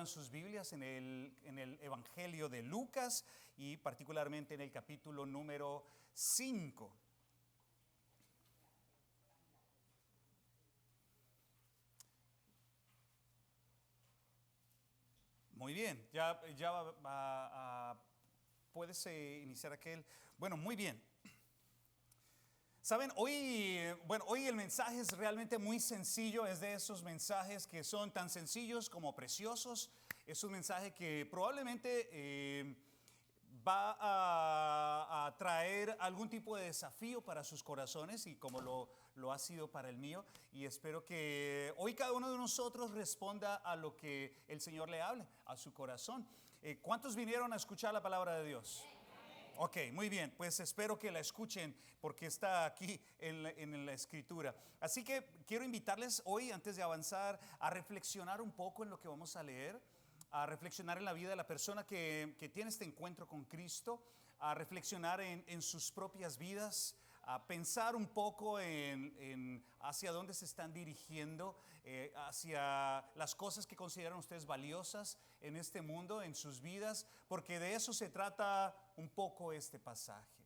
sus Biblias en el Evangelio de Lucas y particularmente en el capítulo número 5. Muy bien, puedes iniciar aquel. Bueno, muy bien. Saben, hoy el mensaje es realmente muy sencillo, es de esos mensajes que son tan sencillos como preciosos. Es un mensaje que probablemente va a traer algún tipo de desafío para sus corazones y como lo ha sido para el mío. Y espero que hoy cada uno de nosotros responda a lo que el Señor le hable, a su corazón. ¿Cuántos vinieron a escuchar la palabra de Dios? Ok, muy bien, pues espero que la escuchen porque está aquí en la escritura. Así que quiero invitarles hoy, antes de avanzar, a reflexionar un poco en lo que vamos a leer, a reflexionar en la vida de la persona que tiene este encuentro con Cristo, a reflexionar en sus propias vidas, a pensar un poco en hacia dónde se están dirigiendo, hacia las cosas que consideran ustedes valiosas en este mundo, en sus vidas, porque de eso se trata un poco este pasaje.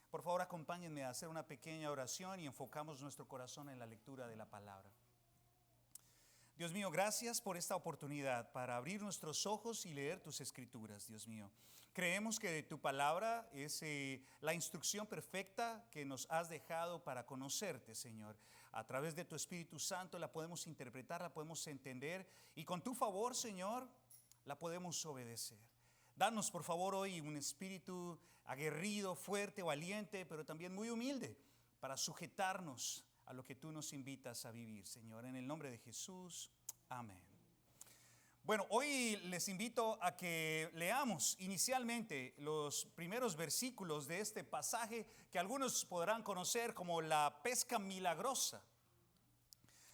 Por favor, acompáñenme a hacer una pequeña oración y enfocamos nuestro corazón en la lectura de la palabra. Dios mío, gracias por esta oportunidad para abrir nuestros ojos y leer tus escrituras, Dios mío. Creemos que tu palabra es la instrucción perfecta que nos has dejado para conocerte, Señor. A través de tu Espíritu Santo la podemos interpretar, la podemos entender y con tu favor, Señor, la podemos obedecer. Danos, por favor, hoy un espíritu aguerrido, fuerte, valiente, pero también muy humilde para sujetarnos a lo que tú nos invitas a vivir, Señor. En el nombre de Jesús, amén. Bueno, hoy les invito a que leamos inicialmente los primeros versículos de este pasaje que algunos podrán conocer como la pesca milagrosa.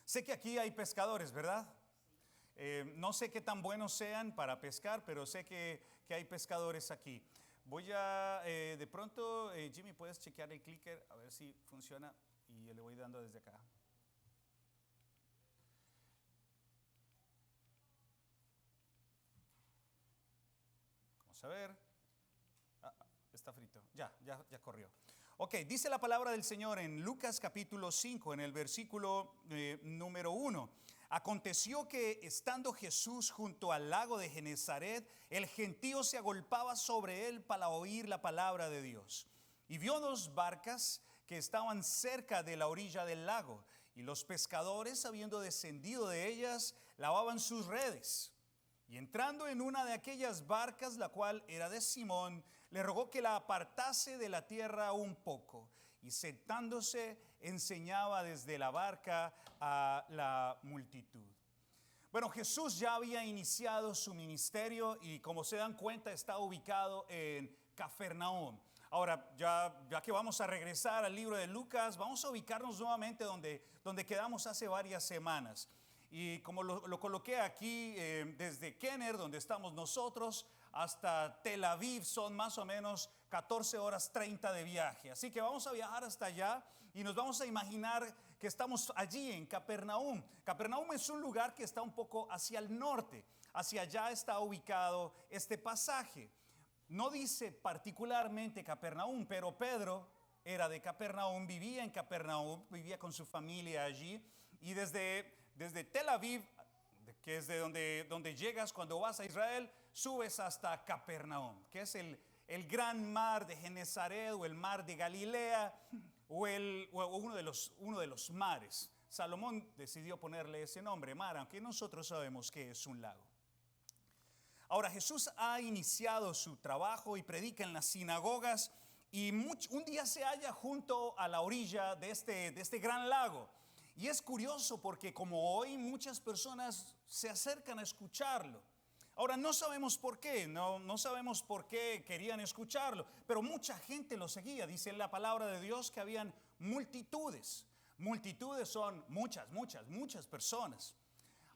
Sé que aquí hay pescadores, ¿verdad? No sé qué tan buenos sean para pescar, pero sé que hay pescadores aquí. Voy a, de pronto, Jimmy, ¿puedes chequear el clicker? A ver si funciona. Y yo le voy dando desde acá. Vamos a ver. Está frito. Ya corrió. Ok, dice la palabra del Señor en Lucas capítulo 5, en el versículo número 1. Aconteció que estando Jesús junto al lago de Genezaret, el gentío se agolpaba sobre él para oír la palabra de Dios. Y vio dos barcas que estaban cerca de la orilla del lago, y los pescadores, habiendo descendido de ellas, lavaban sus redes. Y entrando en una de aquellas barcas, la cual era de Simón, le rogó que la apartase de la tierra un poco, y sentándose enseñaba desde la barca a la multitud. Bueno, Jesús ya había iniciado su ministerio y como se dan cuenta está ubicado en Capernaum. Ahora, ya que vamos a regresar al libro de Lucas, vamos a ubicarnos nuevamente donde quedamos hace varias semanas. Y como lo coloqué aquí, desde Kenner, donde estamos nosotros, hasta Tel Aviv son más o menos 14 horas 30 de viaje. Así que vamos a viajar hasta allá y nos vamos a imaginar que estamos allí en Capernaum. Capernaum es un lugar que está un poco hacia el norte. Hacia allá está ubicado este pasaje. No dice particularmente Capernaum, pero Pedro era de Capernaum, vivía en Capernaum, vivía con su familia allí. Y desde Tel Aviv, que es de donde llegas cuando vas a Israel, subes hasta Capernaum, que es el gran mar de Genezaret o el mar de Galilea o uno de los mares. Salomón decidió ponerle ese nombre, mar, aunque nosotros sabemos que es un lago. Ahora, Jesús ha iniciado su trabajo y predica en las sinagogas y un día se halla junto a la orilla de este gran lago. Y es curioso porque como hoy muchas personas se acercan a escucharlo. Ahora no sabemos por qué, no sabemos por qué querían escucharlo, pero mucha gente lo seguía. Dice la palabra de Dios que habían multitudes. Multitudes son muchas personas.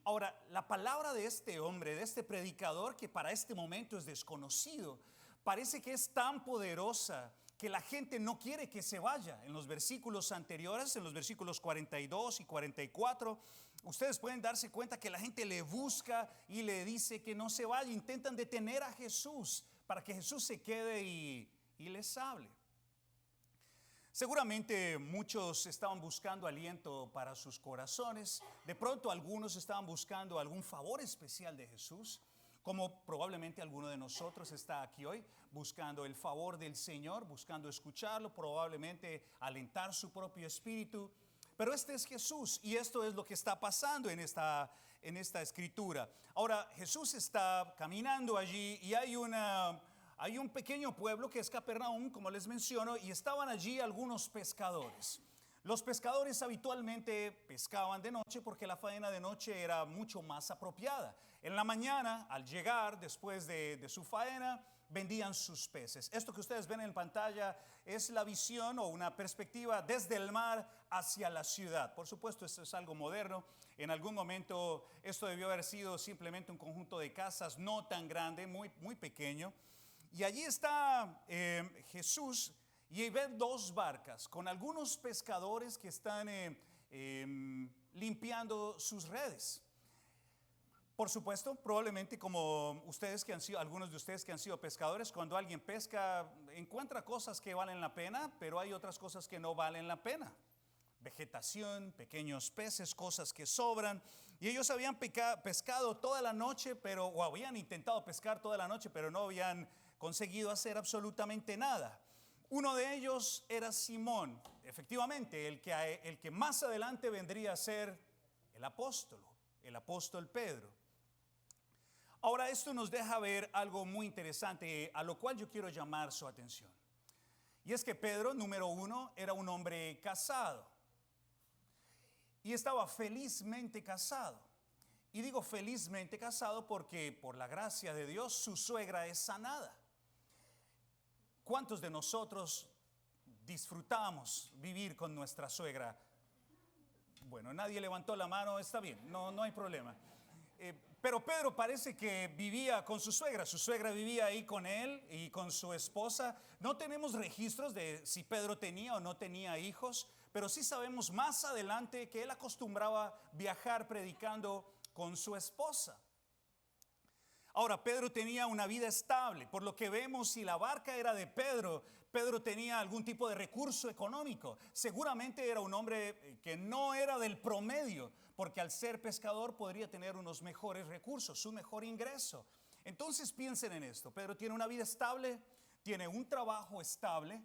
Ahora, la palabra de este hombre, de este predicador que para este momento es desconocido, parece que es tan poderosa que la gente no quiere que se vaya. En los versículos anteriores, en los versículos 42 y 44, Ustedes pueden darse cuenta que la gente le busca y le dice que no se vaya. Intentan detener a Jesús para que Jesús se quede y les hable. Seguramente muchos estaban buscando aliento para sus corazones. De pronto algunos estaban buscando algún favor especial de Jesús, como probablemente alguno de nosotros está aquí hoy buscando el favor del Señor, buscando escucharlo, probablemente alentar su propio espíritu. Pero este es Jesús y esto es lo que está pasando en esta escritura. Ahora Jesús está caminando allí y hay un pequeño pueblo que es Capernaum, como les menciono, y estaban allí algunos pescadores. Los pescadores habitualmente pescaban de noche porque la faena de noche era mucho más apropiada. En la mañana, al llegar después de su faena, vendían sus peces. Esto que ustedes ven en pantalla es la visión o una perspectiva desde el mar hacia la ciudad. Por supuesto, esto es algo moderno. En algún momento esto debió haber sido simplemente un conjunto de casas no tan grande, muy, muy pequeño. Y allí está Jesús y ve dos barcas con algunos pescadores que están limpiando sus redes. Por supuesto, probablemente como algunos de ustedes que han sido pescadores, cuando alguien pesca encuentra cosas que valen la pena, pero hay otras cosas que no valen la pena. Vegetación, pequeños peces, cosas que sobran. Y ellos habían pescado toda la noche, o habían intentado pescar toda la noche, pero no habían conseguido hacer absolutamente nada. Uno de ellos era Simón, efectivamente, el que más adelante vendría a ser el apóstol Pedro. Ahora esto nos deja ver algo muy interesante, a lo cual yo quiero llamar su atención. Y es que Pedro, número uno, era un hombre casado. Y estaba felizmente casado. Y digo felizmente casado porque por la gracia de Dios su suegra es sanada. ¿Cuántos de nosotros disfrutamos vivir con nuestra suegra? Bueno, nadie levantó la mano, está bien, no hay problema. Pero Pedro parece que vivía con su suegra vivía ahí con él y con su esposa. No tenemos registros de si Pedro tenía o no tenía hijos, pero sí sabemos más adelante que él acostumbraba viajar predicando con su esposa. Ahora, Pedro tenía una vida estable, por lo que vemos si la barca era de Pedro, Pedro tenía algún tipo de recurso económico. Seguramente era un hombre que no era del promedio, porque al ser pescador podría tener unos mejores recursos, un mejor ingreso. Entonces piensen en esto, Pedro tiene una vida estable, tiene un trabajo estable,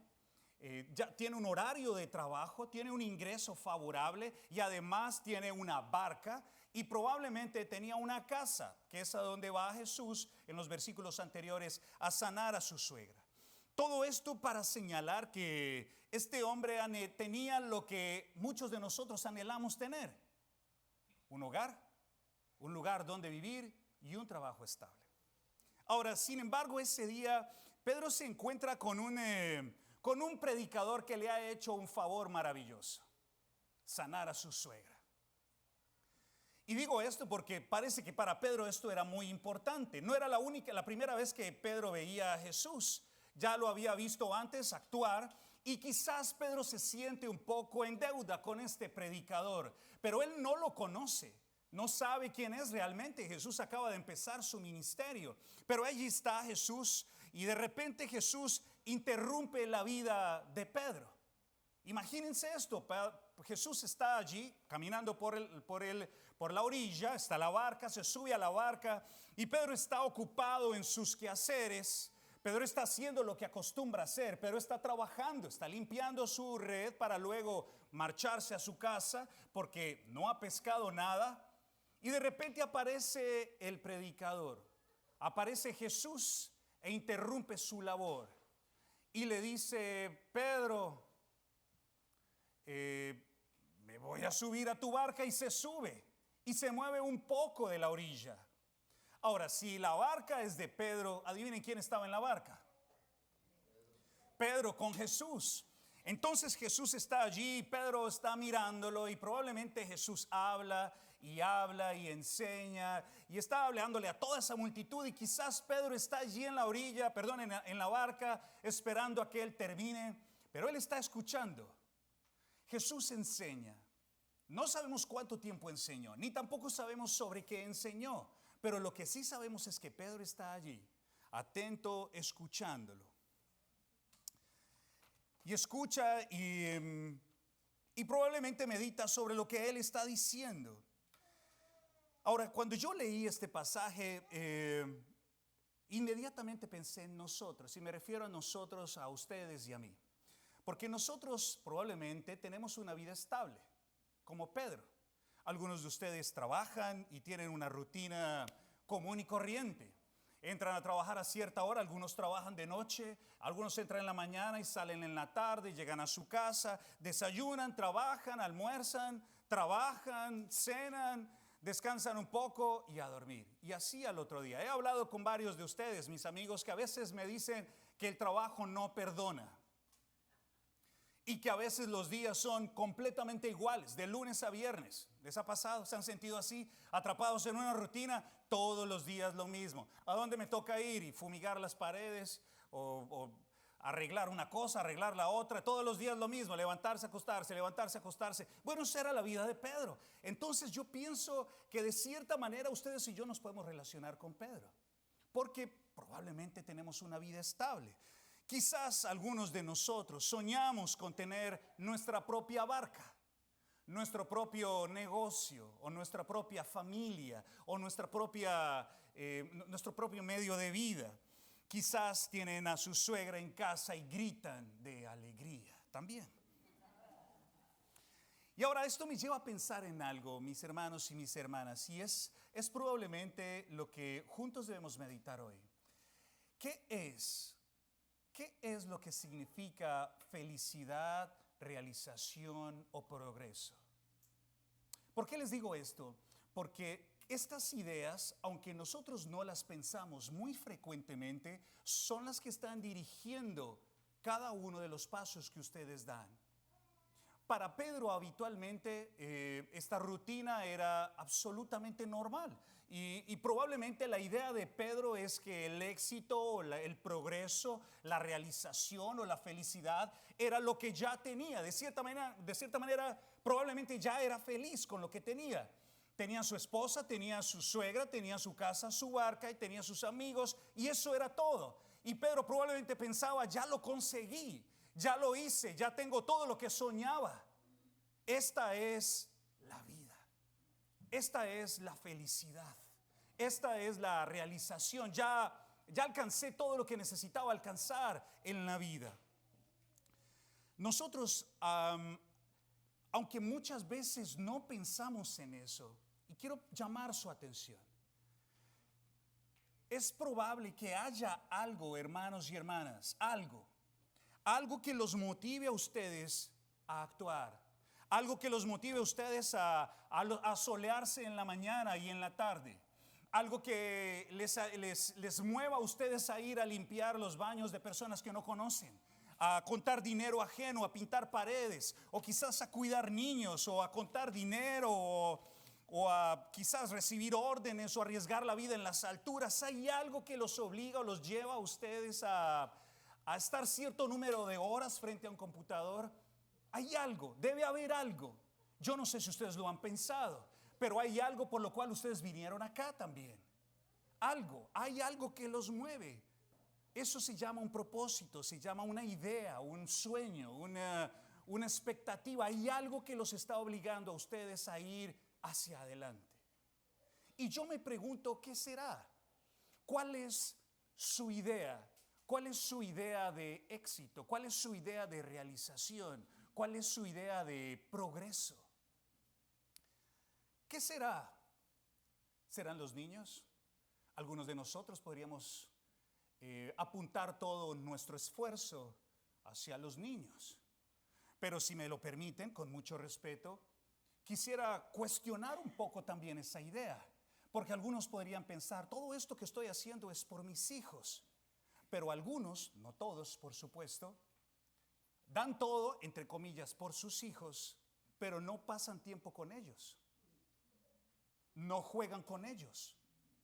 ya tiene un horario de trabajo, tiene un ingreso favorable y además tiene una barca y probablemente tenía una casa, que es a donde va Jesús en los versículos anteriores a sanar a su suegra. Todo esto para señalar que este hombre tenía lo que muchos de nosotros anhelamos tener: un hogar, un lugar donde vivir y un trabajo estable. Ahora, sin embargo, ese día Pedro se encuentra con un predicador que le ha hecho un favor maravilloso: sanar a su suegra. Y digo esto porque parece que para Pedro esto era muy importante. No era la primera vez que Pedro veía a Jesús. Ya lo había visto antes actuar y quizás Pedro se siente un poco en deuda con este predicador, pero él no lo conoce. No sabe quién es realmente. Jesús acaba de empezar su ministerio, pero allí está Jesús y de repente Jesús interrumpe la vida de Pedro. Imagínense esto: Jesús está allí caminando por la orilla, está la barca, se sube a la barca y Pedro está ocupado en sus quehaceres. Pedro está haciendo lo que acostumbra hacer. Pedro está trabajando, está limpiando su red para luego marcharse a su casa porque no ha pescado nada. Y de repente aparece el predicador, aparece Jesús e interrumpe su labor y le dice: Pedro, me voy a subir a tu barca. Y se sube y se mueve un poco de la orilla. Ahora, si la barca es de Pedro, adivinen quién estaba en la barca. Pedro con Jesús. Entonces Jesús está allí, Pedro está mirándolo y probablemente Jesús habla y enseña y está hablándole a toda esa multitud y quizás Pedro está allí en la orilla, en la barca, esperando a que él termine, pero él está escuchando. Jesús enseña, No sabemos cuánto tiempo enseñó, ni tampoco sabemos sobre qué enseñó, pero lo que sí sabemos es que Pedro está allí, atento, escuchándolo. Y escucha y probablemente medita sobre lo que él está diciendo. Ahora, cuando yo leí este pasaje, inmediatamente pensé en nosotros, y me refiero a nosotros, a ustedes y a mí. Porque nosotros probablemente tenemos una vida estable, como Pedro. Algunos de ustedes trabajan y tienen una rutina común y corriente. Entran a trabajar a cierta hora, algunos trabajan de noche, algunos entran en la mañana y salen en la tarde, llegan a su casa, desayunan, trabajan, almuerzan, trabajan, cenan, descansan un poco y a dormir. Y así al otro día. He hablado con varios de ustedes, mis amigos, que a veces me dicen que el trabajo no perdona. Y que a veces los días son completamente iguales, de lunes a viernes. ¿Les ha pasado? ¿Se han sentido así? Atrapados en una rutina, todos los días lo mismo. ¿A dónde me toca ir? Y fumigar las paredes o arreglar una cosa, arreglar la otra. Todos los días lo mismo, levantarse, acostarse, levantarse, acostarse. Bueno, esa era la vida de Pedro. Entonces yo pienso que de cierta manera ustedes y yo nos podemos relacionar con Pedro. Porque probablemente tenemos una vida estable. Quizás algunos de nosotros soñamos con tener nuestra propia barca, nuestro propio negocio o nuestra propia familia o nuestro propio medio de vida. Quizás tienen a su suegra en casa y gritan de alegría también. Y ahora esto me lleva a pensar en algo, mis hermanos y mis hermanas, y es probablemente lo que juntos debemos meditar hoy. ¿Qué es lo que significa felicidad, realización o progreso? ¿Por qué les digo esto? Porque estas ideas, aunque nosotros no las pensamos muy frecuentemente, son las que están dirigiendo cada uno de los pasos que ustedes dan. Para Pedro habitualmente esta rutina era absolutamente normal y probablemente la idea de Pedro es que el éxito, el progreso, la realización o la felicidad era lo que ya tenía. De cierta manera probablemente ya era feliz con lo que tenía. Tenía su esposa, tenía su suegra, tenía su casa, su barca y tenía sus amigos y eso era todo. Y Pedro probablemente pensaba, ya lo conseguí. Ya lo hice, ya tengo todo lo que soñaba. Esta es la vida. Esta es la felicidad. Esta es la realización. Ya alcancé todo lo que necesitaba alcanzar en la vida. Nosotros, aunque muchas veces no pensamos en eso, y quiero llamar su atención, es probable que haya algo, hermanos y hermanas, algo que los motive a ustedes a actuar. Algo que los motive a ustedes a solearse en la mañana y en la tarde. Algo que les mueva a ustedes a ir a limpiar los baños de personas que no conocen. A contar dinero ajeno, a pintar paredes. O quizás a cuidar niños, o a contar dinero, o a quizás recibir órdenes, o arriesgar la vida en las alturas. Hay algo que los obliga o los lleva a ustedes a estar cierto número de horas frente a un computador. Hay algo, debe haber algo. Yo no sé si ustedes lo han pensado, pero hay algo por lo cual ustedes vinieron acá también. Hay algo que los mueve. Eso se llama un propósito, se llama una idea, un sueño, una expectativa. Hay algo que los está obligando a ustedes a ir hacia adelante. Y yo me pregunto, ¿qué será? ¿Cuál es su idea? ¿Cuál es su idea de éxito? ¿Cuál es su idea de realización? ¿Cuál es su idea de progreso? ¿Qué será? ¿Serán los niños? Algunos de nosotros podríamos apuntar todo nuestro esfuerzo hacia los niños. Pero si me lo permiten, con mucho respeto, quisiera cuestionar un poco también esa idea. Porque algunos podrían pensar, todo esto que estoy haciendo es por mis hijos. Pero algunos, no todos por supuesto, dan todo, entre comillas, por sus hijos, pero no pasan tiempo con ellos. No juegan con ellos.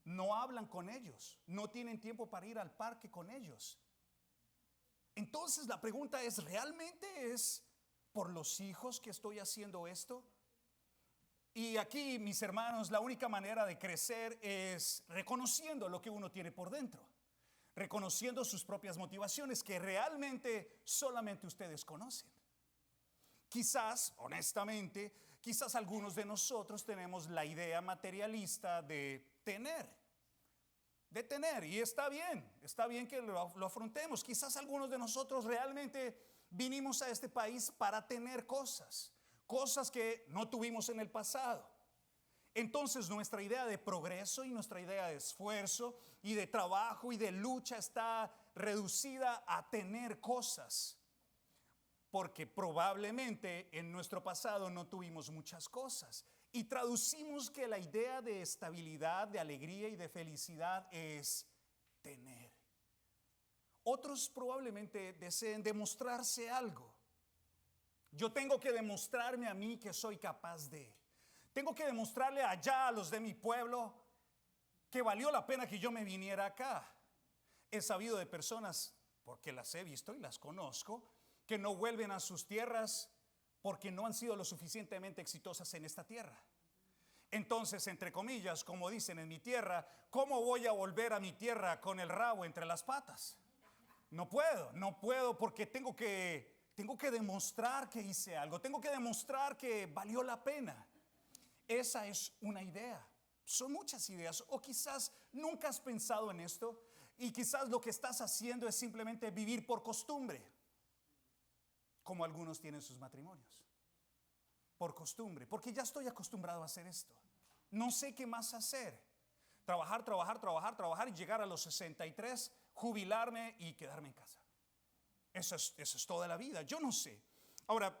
No hablan con ellos. No tienen tiempo para ir al parque con ellos. Entonces la pregunta es, ¿realmente es por los hijos que estoy haciendo esto? Y aquí, mis hermanos, la única manera de crecer es reconociendo lo que uno tiene por dentro, reconociendo sus propias motivaciones que realmente solamente ustedes conocen. Quizás, honestamente, quizás algunos de nosotros tenemos la idea materialista de tener, y está bien que lo afrontemos. Quizás algunos de nosotros realmente vinimos a este país para tener cosas que no tuvimos en el pasado. Entonces nuestra idea de progreso y nuestra idea de esfuerzo y de trabajo y de lucha está reducida a tener cosas, porque probablemente en nuestro pasado no tuvimos muchas cosas. Y traducimos que la idea de estabilidad, de alegría y de felicidad es tener. Otros probablemente deseen demostrarse algo. Yo tengo que demostrarme a mí que soy capaz de. Tengo que demostrarle allá a los de mi pueblo que valió la pena que yo me viniera acá. He sabido de personas, porque las he visto y las conozco, que no vuelven a sus tierras porque no han sido lo suficientemente exitosas en esta tierra. Entonces, entre comillas, como dicen en mi tierra, ¿cómo voy a volver a mi tierra con el rabo entre las patas? No puedo porque tengo que demostrar que hice algo, tengo que demostrar que valió la pena. Esa es una idea. Son muchas ideas. O quizás nunca has pensado en esto y quizás lo que estás haciendo es simplemente vivir por costumbre, como algunos tienen sus matrimonios. Por costumbre, porque ya estoy acostumbrado a hacer esto. No sé qué más hacer. Trabajar y llegar a los 63, jubilarme y quedarme en casa. Eso es toda la vida. Yo no sé. Ahora,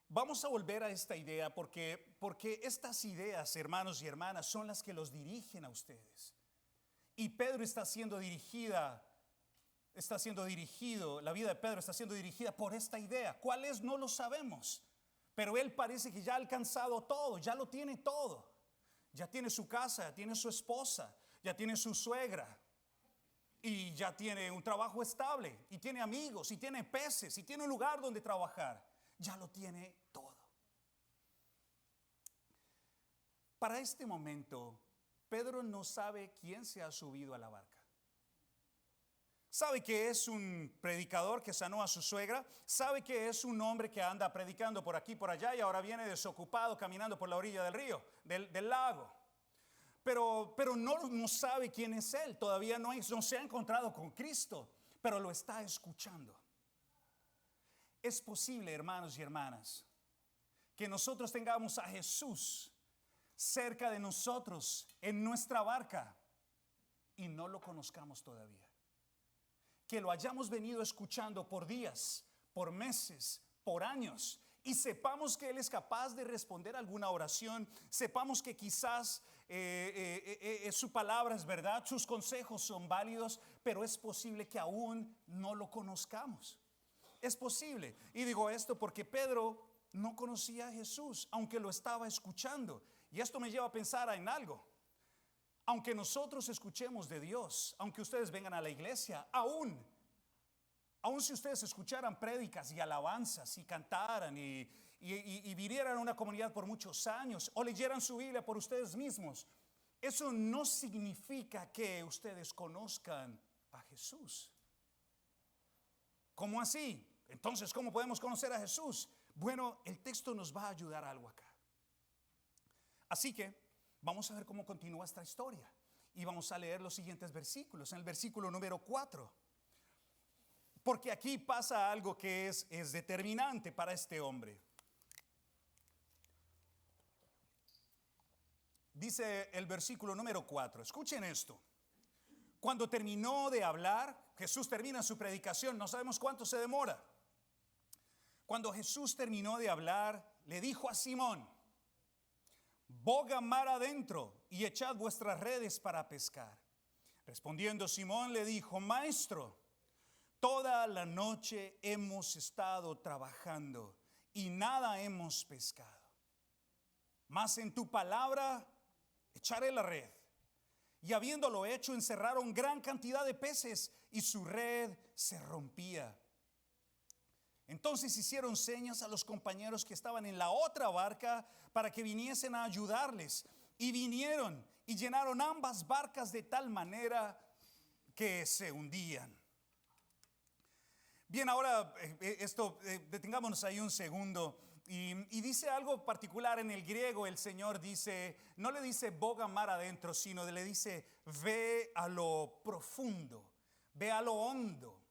vamos a volver a esta idea porque estas ideas, hermanos y hermanas, son las que los dirigen a ustedes. Y Pedro está siendo dirigido, la vida de Pedro está siendo dirigida por esta idea. ¿Cuál es? No lo sabemos. Pero él parece que ya ha alcanzado todo, ya lo tiene todo. Ya tiene su casa, ya tiene su esposa, ya tiene su suegra. Y ya tiene un trabajo estable, y tiene amigos, y tiene peces, y tiene un lugar donde trabajar. Ya lo tiene todo. Para este momento, Pedro no sabe quién se ha subido a la barca. Sabe que es un predicador que sanó a su suegra, sabe que es un hombre que anda predicando por aquí, por allá, y ahora viene desocupado caminando por la orilla del río, del lago. Pero no sabe quién es él, todavía no se ha encontrado con Cristo, pero lo está escuchando. Es posible, hermanos y hermanas, que nosotros tengamos a Jesús cerca de nosotros en nuestra barca y no lo conozcamos todavía. Que lo hayamos venido escuchando por días, por meses, por años, y sepamos que Él es capaz de responder alguna oración, sepamos que quizás su palabra es verdad, sus consejos son válidos, pero es posible que aún no lo conozcamos. Es posible. Y digo esto porque Pedro no conocía a Jesús, aunque lo estaba escuchando. Y esto me lleva a pensar en algo. Aunque nosotros escuchemos de Dios, aunque ustedes vengan a la iglesia, aún si ustedes escucharan prédicas y alabanzas y cantaran y vinieran a una comunidad por muchos años o leyeran su Biblia por ustedes mismos, eso no significa que ustedes conozcan a Jesús. ¿Cómo así? Entonces, ¿cómo podemos conocer a Jesús? Bueno, el texto nos va a ayudar a algo acá. Así que vamos a ver cómo continúa esta historia. Y vamos a leer los siguientes versículos. En el versículo número 4. Porque aquí pasa algo que es determinante para este hombre. Dice el versículo número 4. Escuchen esto. Cuando terminó de hablar, Jesús termina su predicación, no sabemos cuánto se demora. Cuando Jesús terminó de hablar, le dijo a Simón: boga mar adentro y echad vuestras redes para pescar. Respondiendo Simón le dijo: Maestro, toda la noche hemos estado trabajando y nada hemos pescado. Mas en tu palabra echaré la red. Y habiéndolo hecho, encerraron gran cantidad de peces y su red se rompía. Entonces hicieron señas a los compañeros que estaban en la otra barca para que viniesen a ayudarles. Y vinieron y llenaron ambas barcas de tal manera que se hundían. Bien, ahora detengámonos ahí un segundo. Y dice algo particular en el griego. El Señor dice, no le dice boga mar adentro, sino le dice ve a lo profundo, ve a lo hondo.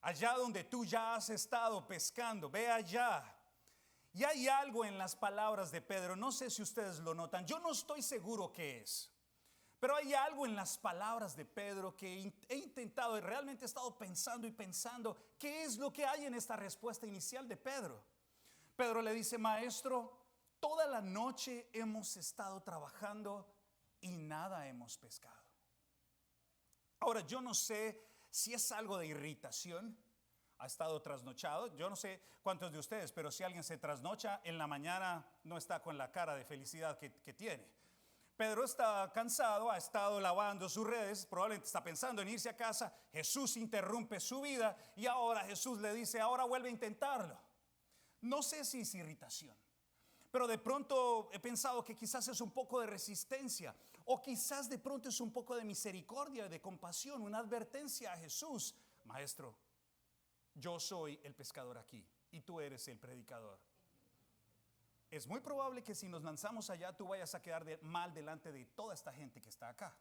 Allá donde tú ya has estado pescando, ve allá. Y hay algo en las palabras de Pedro, no sé si ustedes lo notan, yo no estoy seguro qué es, pero hay algo en las palabras de Pedro que he intentado y realmente he estado pensando y pensando, ¿qué es lo que hay en esta respuesta inicial de Pedro? Pedro le dice, maestro, toda la noche hemos estado trabajando y nada hemos pescado. Ahora, yo no sé si es algo de irritación, ha estado trasnochado. Yo no sé cuántos de ustedes, pero si alguien se trasnocha en la mañana no está con la cara de felicidad que tiene. Pedro está cansado, ha estado lavando sus redes, probablemente está pensando en irse a casa. Jesús interrumpe su vida y ahora Jesús le dice, ahora vuelve a intentarlo. No sé si es irritación, pero de pronto he pensado que quizás es un poco de resistencia. O quizás de pronto es un poco de misericordia, de compasión, una advertencia a Jesús. Maestro, yo soy el pescador aquí y tú eres el predicador. Es muy probable que si nos lanzamos allá tú vayas a quedar mal delante de toda esta gente que está acá.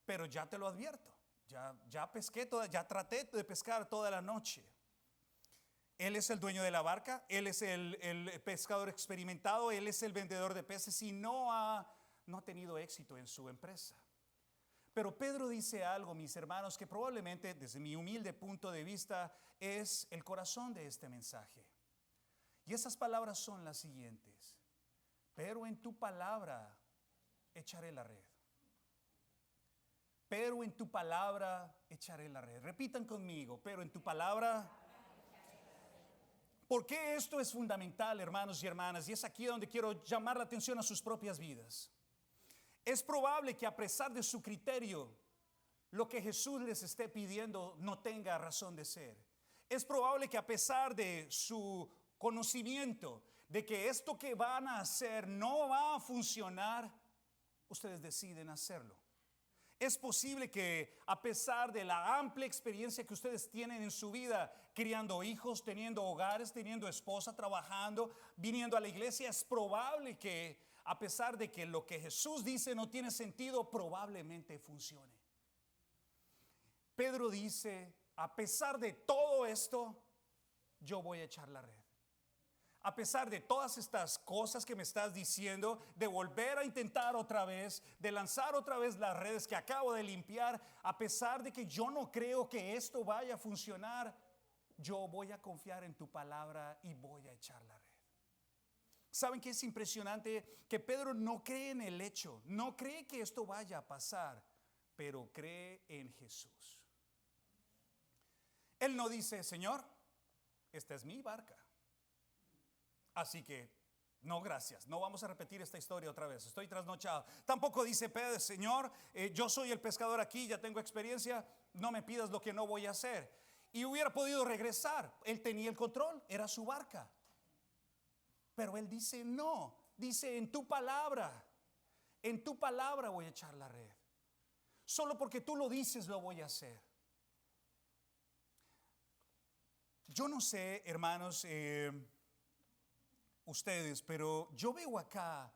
Pero ya te lo advierto, ya pesqué ya traté de pescar toda la noche. Él es el dueño de la barca, él es el pescador experimentado, él es el vendedor de peces y no ha tenido éxito en su empresa. Pero Pedro dice algo, mis hermanos, que probablemente desde mi humilde punto de vista es el corazón de este mensaje. Y esas palabras son las siguientes: pero en tu palabra echaré la red. Pero en tu palabra echaré la red. Repitan conmigo, pero en tu palabra. ¿Por qué esto es fundamental, hermanos y hermanas? Y es aquí donde quiero llamar la atención a sus propias vidas. Es probable que a pesar de su criterio, lo que Jesús les esté pidiendo no tenga razón de ser. Es probable que a pesar de su conocimiento de que esto que van a hacer no va a funcionar, ustedes deciden hacerlo. Es posible que a pesar de la amplia experiencia que ustedes tienen en su vida, criando hijos, teniendo hogares, teniendo esposa, trabajando, viniendo a la iglesia, es probable que a pesar de que lo que Jesús dice no tiene sentido, probablemente funcione. Pedro dice, a pesar de todo esto, yo voy a echar la red. A pesar de todas estas cosas que me estás diciendo, de volver a intentar otra vez, de lanzar otra vez las redes que acabo de limpiar, a pesar de que yo no creo que esto vaya a funcionar, yo voy a confiar en tu palabra y voy a echar la red. ¿Saben qué es impresionante? Que Pedro no cree en el hecho, no cree que esto vaya a pasar, pero cree en Jesús. Él no dice, Señor, esta es mi barca. Así que, no, gracias, no vamos a repetir esta historia otra vez, estoy trasnochado. Tampoco dice Pedro, Señor, yo soy el pescador aquí, ya tengo experiencia, no me pidas lo que no voy a hacer. Y hubiera podido regresar, él tenía el control, era su barca. Pero él dice, no, dice, en tu palabra voy a echar la red. Solo porque tú lo dices lo voy a hacer. Yo no sé, hermanos, ustedes, pero yo veo acá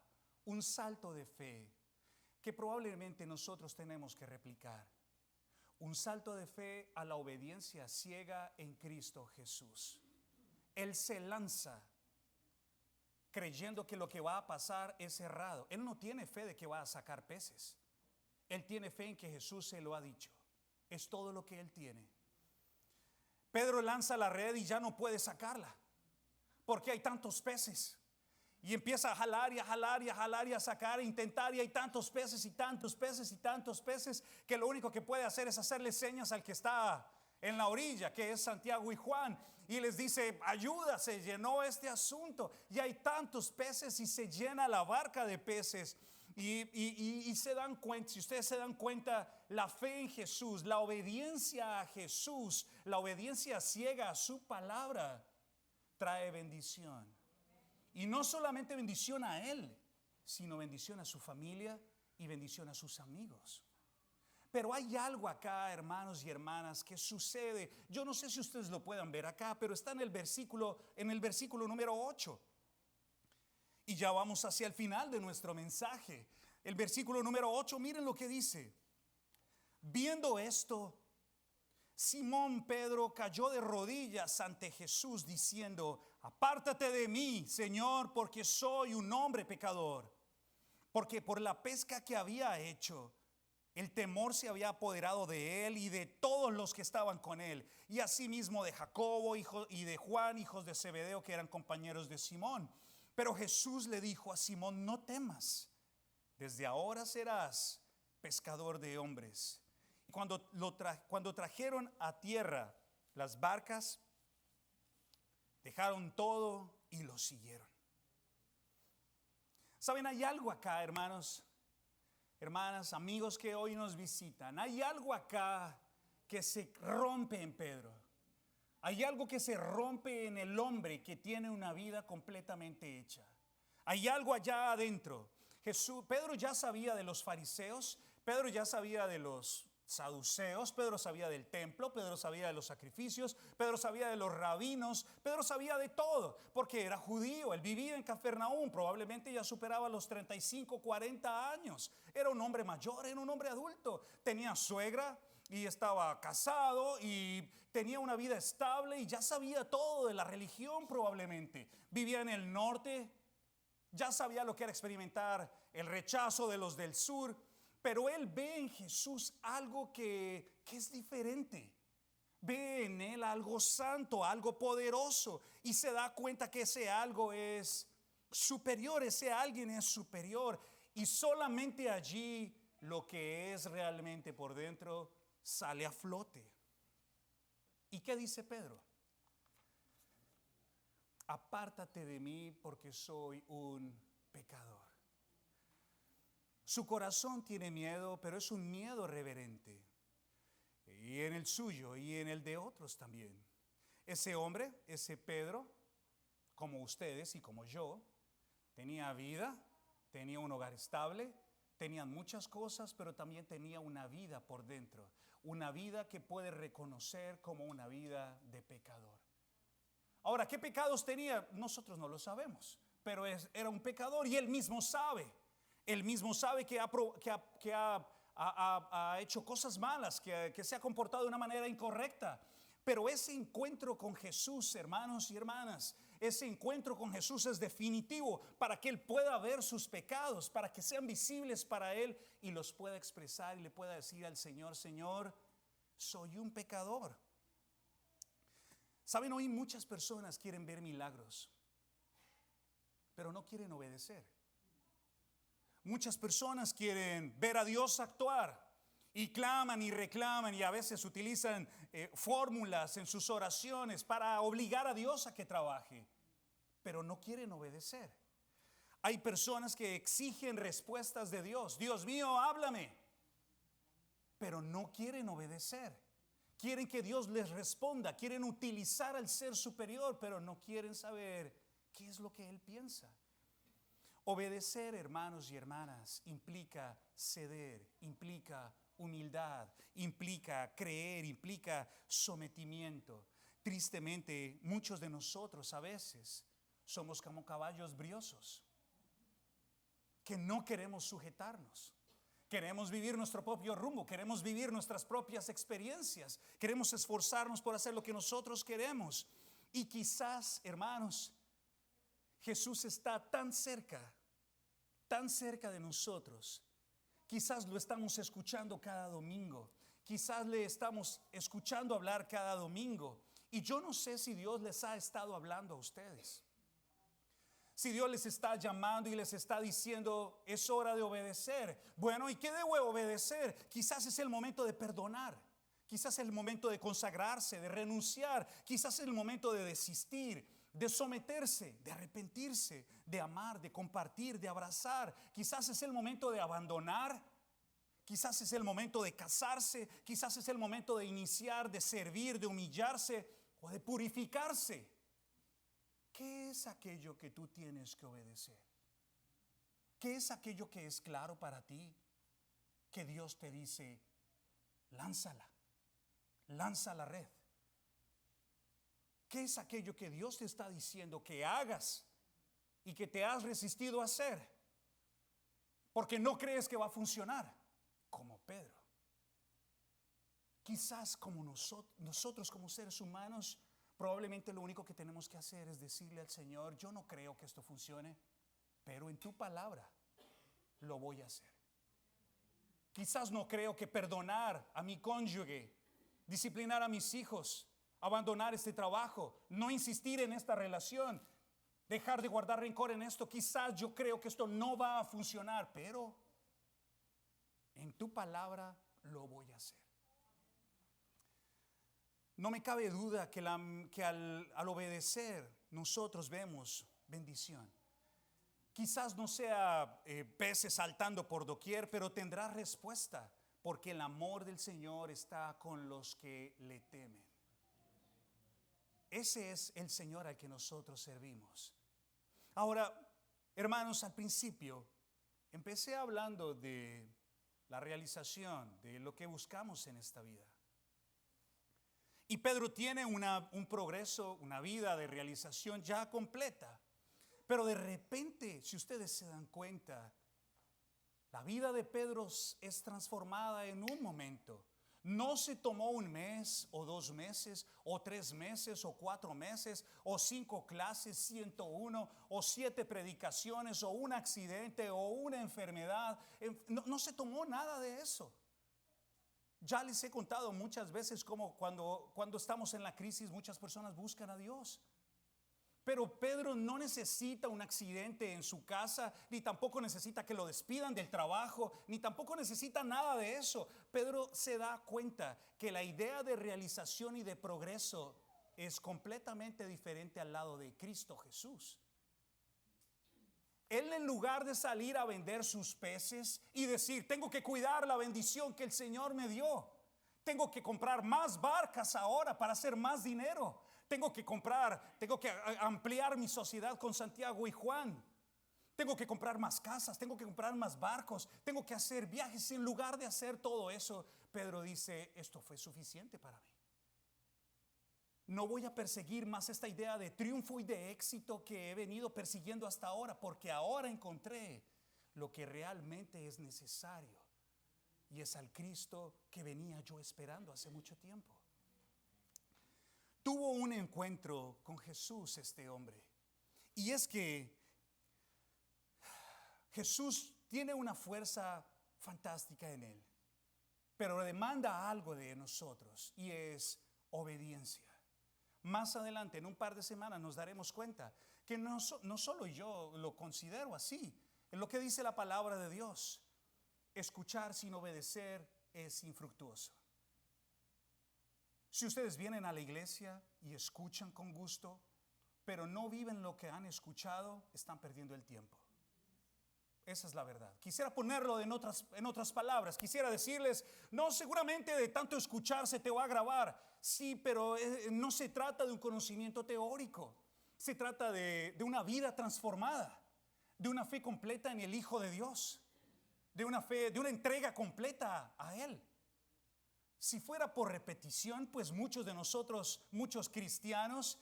un salto de fe que probablemente nosotros tenemos que replicar. Un salto de fe a la obediencia ciega en Cristo Jesús. Él se lanza creyendo que lo que va a pasar es errado. Él no tiene fe de que va a sacar peces. Él tiene fe en que Jesús se lo ha dicho. Es todo lo que él tiene. Pedro lanza la red y ya no puede sacarla porque hay tantos peces. Y empieza a jalar y a jalar y a jalar y a sacar, a intentar, y hay tantos peces y tantos peces y tantos peces que lo único que puede hacer es hacerle señas al que está en la orilla, que es Santiago y Juan, y les dice, ayuda, se llenó este asunto y hay tantos peces y se llena la barca de peces. Y se dan cuenta, si ustedes se dan cuenta, la fe en Jesús, la obediencia a Jesús, la obediencia ciega a su palabra, trae bendición. Y no solamente bendición a él, sino bendición a su familia y bendición a sus amigos. Pero hay algo acá, hermanos y hermanas, que sucede. Yo no sé si ustedes lo puedan ver acá, pero está en el versículo número 8. Y ya vamos hacia el final de nuestro mensaje. El versículo número 8, miren lo que dice. Viendo esto, Simón Pedro cayó de rodillas ante Jesús diciendo: apártate de mí, Señor, porque soy un hombre pecador. Porque por la pesca que había hecho, el temor se había apoderado de él y de todos los que estaban con él, y asimismo de Jacobo y de Juan, hijos de Zebedeo, que eran compañeros de Simón. Pero Jesús le dijo a Simón: no temas, desde ahora serás pescador de hombres. Y cuando trajeron a tierra las barcas, dejaron todo y lo siguieron. ¿Saben? Hay algo acá, hermanos, hermanas, amigos que hoy nos visitan. Hay algo acá que se rompe en Pedro. Hay algo que se rompe en el hombre que tiene una vida completamente hecha. Hay algo allá adentro. Pedro ya sabía de los fariseos, Pedro ya sabía de los saduceos, Pedro sabía del templo, Pedro sabía de los sacrificios, Pedro sabía de los rabinos, Pedro sabía de todo, porque era judío, él vivía en Cafarnaúm, probablemente ya superaba los 35, 40 años, era un hombre mayor, era un hombre adulto, tenía suegra y estaba casado y tenía una vida estable y ya sabía todo de la religión probablemente, vivía en el norte, ya sabía lo que era experimentar el rechazo de los del sur. Pero él ve en Jesús algo que es diferente. Ve en él algo santo, algo poderoso. Y se da cuenta que ese algo es superior, ese alguien es superior. Y solamente allí lo que es realmente por dentro sale a flote. ¿Y qué dice Pedro? Apártate de mí porque soy un pecador. Su corazón tiene miedo, pero es un miedo reverente. Y en el suyo y en el de otros también. Ese hombre, ese Pedro, como ustedes y como yo, tenía vida, tenía un hogar estable, tenían muchas cosas, pero también tenía una vida por dentro. Una vida que puede reconocer como una vida de pecador. Ahora, ¿qué pecados tenía? Nosotros no lo sabemos, pero era un pecador y él mismo sabe. Él mismo sabe que ha hecho cosas malas, que se ha comportado de una manera incorrecta. Pero ese encuentro con Jesús, hermanos y hermanas, ese encuentro con Jesús es definitivo para que Él pueda ver sus pecados, para que sean visibles para Él y los pueda expresar y le pueda decir al Señor: Señor, soy un pecador. Saben, hoy muchas personas quieren ver milagros, pero no quieren obedecer. Muchas personas quieren ver a Dios actuar y claman y reclaman y a veces utilizan fórmulas en sus oraciones para obligar a Dios a que trabaje, pero no quieren obedecer. Hay personas que exigen respuestas de Dios. Dios mío, háblame, pero no quieren obedecer. Quieren que Dios les responda, quieren utilizar al ser superior, pero no quieren saber qué es lo que Él piensa. Obedecer, hermanos y hermanas, implica ceder, implica humildad, implica creer, implica sometimiento. Tristemente, muchos de nosotros a veces somos como caballos briosos, que no queremos sujetarnos. Queremos vivir nuestro propio rumbo, queremos vivir nuestras propias experiencias, queremos esforzarnos por hacer lo que nosotros queremos. Y quizás, hermanos, Jesús está tan cerca de nosotros. Quizás lo estamos escuchando cada domingo. Quizás le estamos escuchando hablar cada domingo. Y yo no sé si Dios les ha estado hablando a ustedes. Si Dios les está llamando y les está diciendo: es hora de obedecer. Bueno, ¿y qué debo obedecer? Quizás es el momento de perdonar. Quizás es el momento de consagrarse, de renunciar. Quizás es el momento de desistir, de someterse, de arrepentirse, de amar, de compartir, de abrazar. Quizás es el momento de abandonar, quizás es el momento de casarse, quizás es el momento de iniciar, de servir, de humillarse o de purificarse. ¿Qué es aquello que tú tienes que obedecer? ¿Qué es aquello que es claro para ti? Que Dios te dice, lánzala, lanza la red. ¿Qué es aquello que Dios te está diciendo que hagas y que te has resistido a hacer? Porque no crees que va a funcionar, como Pedro. Quizás como nosotros como seres humanos, probablemente lo único que tenemos que hacer es decirle al Señor, yo no creo que esto funcione, pero en tu palabra lo voy a hacer. Quizás no creo que perdonar a mi cónyuge, disciplinar a mis hijos, abandonar este trabajo, no insistir en esta relación, dejar de guardar rencor en esto. Quizás yo creo que esto no va a funcionar, pero en tu palabra lo voy a hacer. No me cabe duda que al obedecer nosotros vemos bendición. Quizás no sea peces saltando por doquier, pero tendrá respuesta, porque el amor del Señor está con los que le temen. Ese es el Señor al que nosotros servimos. Ahora, hermanos, al principio empecé hablando de la realización de lo que buscamos en esta vida. Y Pedro tiene un progreso, una vida de realización ya completa. Pero de repente, si ustedes se dan cuenta, la vida de Pedro es transformada en un momento. No se tomó un mes o 2 meses o 3 meses o 4 meses o 5 clases, 101 o 7 predicaciones o un accidente o una enfermedad. No se tomó nada de eso. Ya les he contado muchas veces cómo cuando estamos en la crisis muchas personas buscan a Dios. Pero Pedro no necesita un accidente en su casa, ni tampoco necesita que lo despidan del trabajo, ni tampoco necesita nada de eso. Pedro se da cuenta que la idea de realización y de progreso es completamente diferente al lado de Cristo Jesús. Él, en lugar de salir a vender sus peces y decir, tengo que cuidar la bendición que el Señor me dio, tengo que comprar más barcas ahora para hacer más dinero, tengo que ampliar mi sociedad con Santiago y Juan, tengo que comprar más casas, tengo que comprar más barcos, tengo que hacer viajes. En lugar de hacer todo eso, Pedro dice, esto fue suficiente para mí. No voy a perseguir más esta idea de triunfo y de éxito que he venido persiguiendo hasta ahora, porque ahora encontré lo que realmente es necesario, y es al Cristo que venía yo esperando hace mucho tiempo. Tuvo un encuentro con Jesús este hombre, y es que Jesús tiene una fuerza fantástica en él, pero demanda algo de nosotros, y es obediencia. Más adelante, en un par de semanas, nos daremos cuenta que no solo yo lo considero así. Es lo que dice la palabra de Dios. Escuchar sin obedecer es infructuoso. Si ustedes vienen a la iglesia y escuchan con gusto, pero no viven lo que han escuchado, están perdiendo el tiempo. Esa es la verdad. Quisiera ponerlo en otras palabras. Quisiera decirles, no, seguramente de tanto escuchar se te va a grabar. Sí, pero no se trata de un conocimiento teórico. Se trata de una vida transformada, de una fe completa en el Hijo de Dios, de una entrega completa a Él. Si fuera por repetición, pues muchos de nosotros, muchos cristianos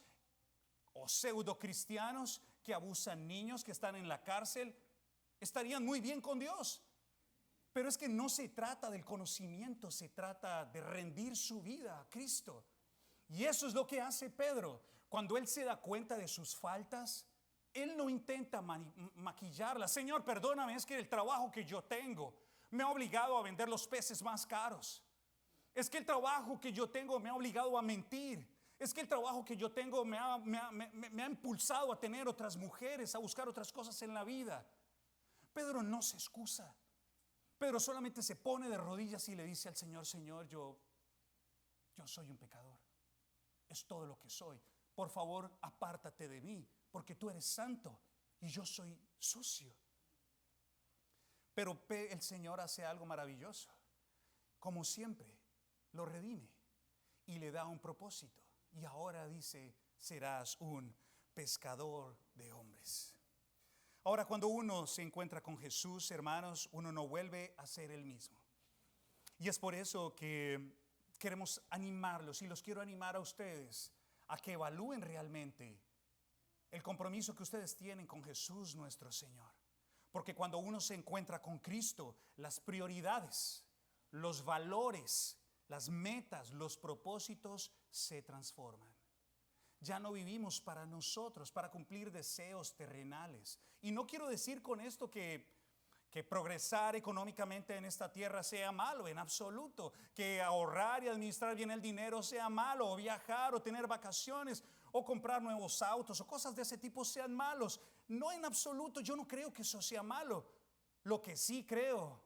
o pseudo cristianos que abusan niños, que están en la cárcel, estarían muy bien con Dios. Pero es que no se trata del conocimiento, se trata de rendir su vida a Cristo. Y eso es lo que hace Pedro. Cuando él se da cuenta de sus faltas, él no intenta maquillarlas. Señor, perdóname, es que el trabajo que yo tengo me ha obligado a vender los peces más caros. Es que el trabajo que yo tengo me ha obligado a mentir. Es que el trabajo que yo tengo me ha impulsado a tener otras mujeres, a buscar otras cosas en la vida. Pedro no se excusa. Pedro solamente se pone de rodillas y le dice al Señor, Señor, yo soy un pecador. Es todo lo que soy. por favor, apártate de mí, porque tú eres santo y yo soy sucio. Pero el Señor hace algo maravilloso. Como siempre, lo redime y le da un propósito. Y ahora dice, serás un pescador de hombres. Ahora, cuando uno se encuentra con Jesús, hermanos, uno no vuelve a ser el mismo. Y es por eso que queremos animarlos y los quiero animar a ustedes a que evalúen realmente el compromiso que ustedes tienen con Jesús nuestro Señor. Porque cuando uno se encuentra con Cristo, las prioridades, los valores, las metas, los propósitos se transforman. Ya no vivimos para nosotros, para cumplir deseos terrenales. Y no quiero decir con esto que progresar económicamente en esta tierra sea malo, en absoluto. Que ahorrar y administrar bien el dinero sea malo, o viajar, o tener vacaciones, o comprar nuevos autos, o cosas de ese tipo sean malos. No, en absoluto, yo no creo que eso sea malo. Lo que sí creo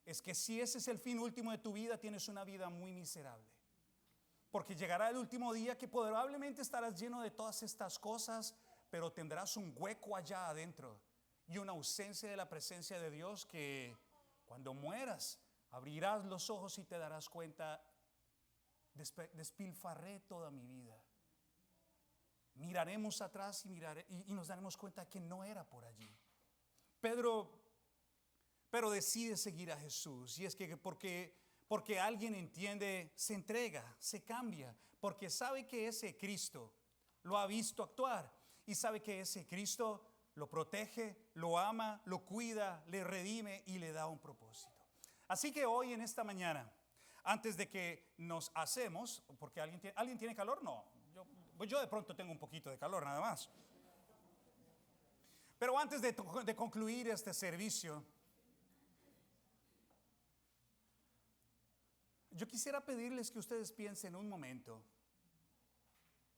es que si ese es el fin último de tu vida, tienes una vida muy miserable. Porque llegará el último día que probablemente estarás lleno de todas estas cosas, pero tendrás un hueco allá adentro y una ausencia de la presencia de Dios que cuando mueras abrirás los ojos y te darás cuenta, despilfarré toda mi vida. Miraremos atrás y nos daremos cuenta que no era por allí. Pero decide seguir a Jesús. Y es que porque alguien entiende, se entrega, se cambia, porque sabe que ese Cristo lo ha visto actuar y sabe que ese Cristo lo protege, lo ama, lo cuida, le redime y le da un propósito. Así que hoy en esta mañana, antes de que nos hacemos, porque ¿alguien tiene calor? No, yo de pronto tengo un poquito de calor nada más. Pero antes de concluir este servicio, yo quisiera pedirles que ustedes piensen un momento.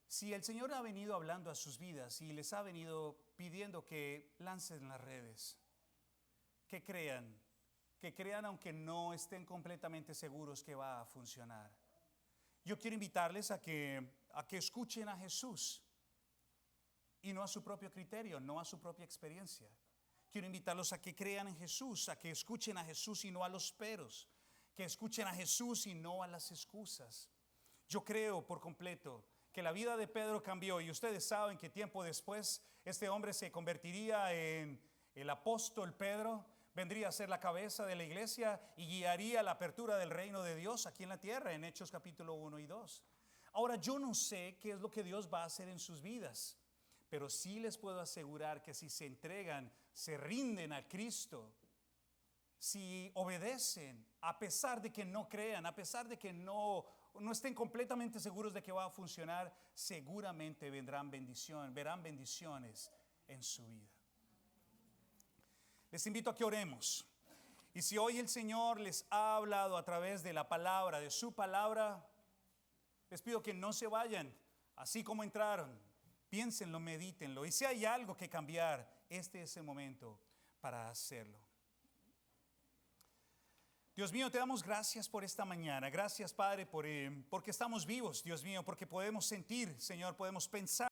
Si el Señor ha venido hablando a sus vidas y les ha venido pidiendo que lancen las redes, que crean aunque no estén completamente seguros que va a funcionar. Yo quiero invitarles a que escuchen a Jesús y no a su propio criterio, no a su propia experiencia. Quiero invitarlos a que crean en Jesús, a que escuchen a Jesús y no a los peros, que escuchen a Jesús y no a las excusas. Yo creo por completo que la vida de Pedro cambió y ustedes saben que tiempo después este hombre se convertiría en el apóstol Pedro, vendría a ser la cabeza de la iglesia y guiaría la apertura del reino de Dios aquí en la tierra en Hechos capítulo 1 y 2. Ahora yo no sé qué es lo que Dios va a hacer en sus vidas, pero sí les puedo asegurar que si se entregan, se rinden a Cristo, si obedecen, a pesar de que no crean, a pesar de que no estén completamente seguros de que va a funcionar, seguramente verán bendiciones en su vida. Les invito a que oremos. Y si hoy el Señor les ha hablado a través de la palabra, de su palabra, les pido que no se vayan así como entraron. Piénsenlo, medítenlo. Y si hay algo que cambiar, este es el momento para hacerlo. Dios mío, te damos gracias por esta mañana. Gracias, Padre, porque estamos vivos, Dios mío, porque podemos sentir, Señor, podemos pensar.